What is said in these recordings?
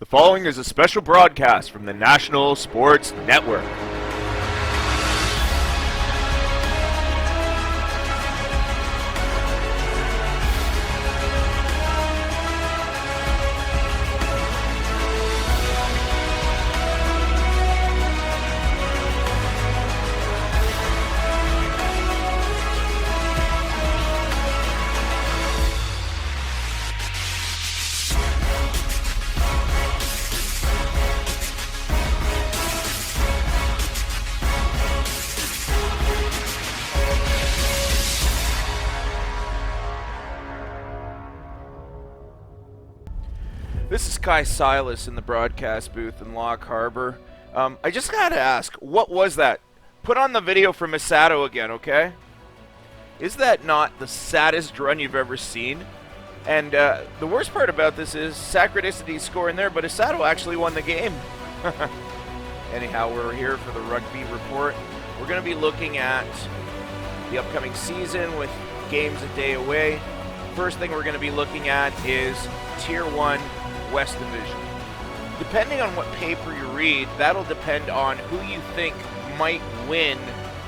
The following is a special broadcast from the National Sports Network. This is Kai Silas in the broadcast booth in Lock Harbor. I just gotta ask, what was that? Put on the video for Masato again, okay? Is that not the saddest run you've ever seen? And the worst part about this is Sacredicity scoring there, but Masato actually won the game. Anyhow, we're here for the rugby report. We're going to be looking at the upcoming season with games a day away. First thing we're going to be looking at is Tier 1 West Division. Depending on what paper you read, that'll depend on who you think might win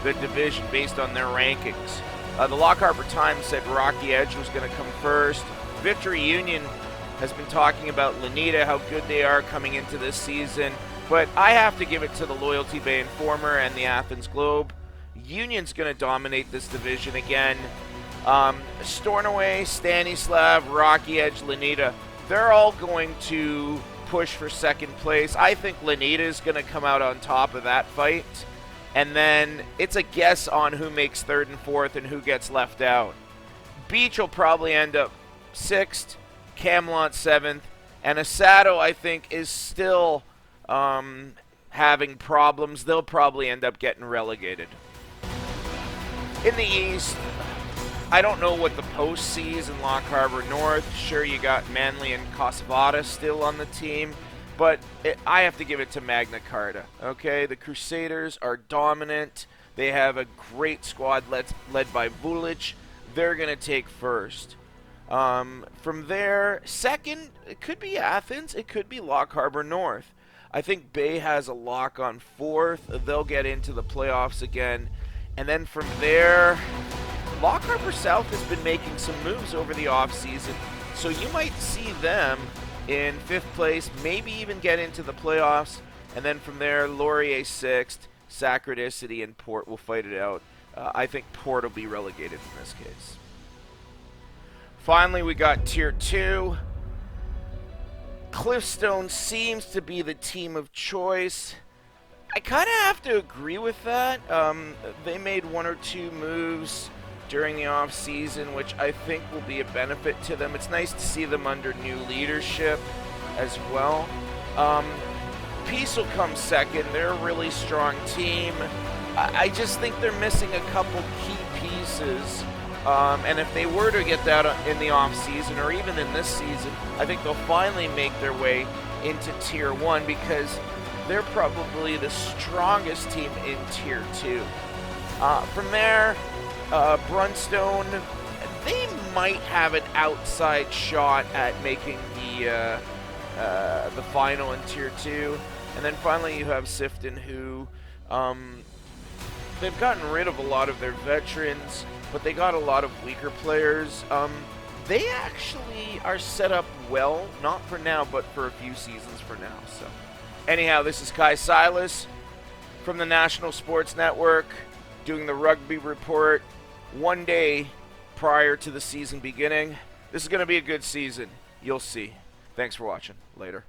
the division based on their rankings. The Lock Harbor Times said Rocky Edge was going to come first. Victory Union has been talking about Lenita, how good they are coming into this season, but I have to give it to the Loyalty Bay Informer and the Athens Globe. Union's going to dominate this division again. Stornoway, Stanislav, Rocky Edge, Lenita, they're all going to push for second place. I think Lenita is going to come out on top of that fight. And then it's a guess on who makes third and fourth and who gets left out. Beach will probably end up sixth, Camelot seventh, and Asato, I think, is still having problems. They'll probably end up getting relegated. In the East, I don't know what the post sees in Lock Harbor North. Sure, you got Manly and Kosovada still on the team, but I have to give it to Magna Carta, okay? The Crusaders are dominant. They have a great squad led by Vulic. They're going to take first. From there, second, it could be Athens. It could be Lock Harbor North. I think Bay has a lock on fourth. They'll get into the playoffs again. And then from there, Lock Harbor South has been making some moves over the offseason, so you might see them in fifth place, maybe even get into the playoffs. And then from there, Laurier sixth, Sacredicity and Port will fight it out. I think Port will be relegated in this case. Finally, we got Tier 2. Cliffstone seems to be the team of choice. I kind of have to agree with that. They made one or two moves during the off season, which I think will be a benefit to them. It's nice to see them under new leadership as well. Peace will come second. They're a really strong team. I just think they're missing a couple key pieces. And if they were to get that in the off season or even in this season, I think they'll finally make their way into Tier 1 because they're probably the strongest team in Tier 2. From there, Brunstone, they might have an outside shot at making the final in Tier 2. And then finally you have Sifton, who they've gotten rid of a lot of their veterans, but they got a lot of weaker players. They actually are set up well, not for now, but for a few seasons for now. So, anyhow, this is Kai Silas from the National Sports Network doing the rugby report one day prior to the season beginning. This is going to be a good season. You'll see. Thanks for watching. Later.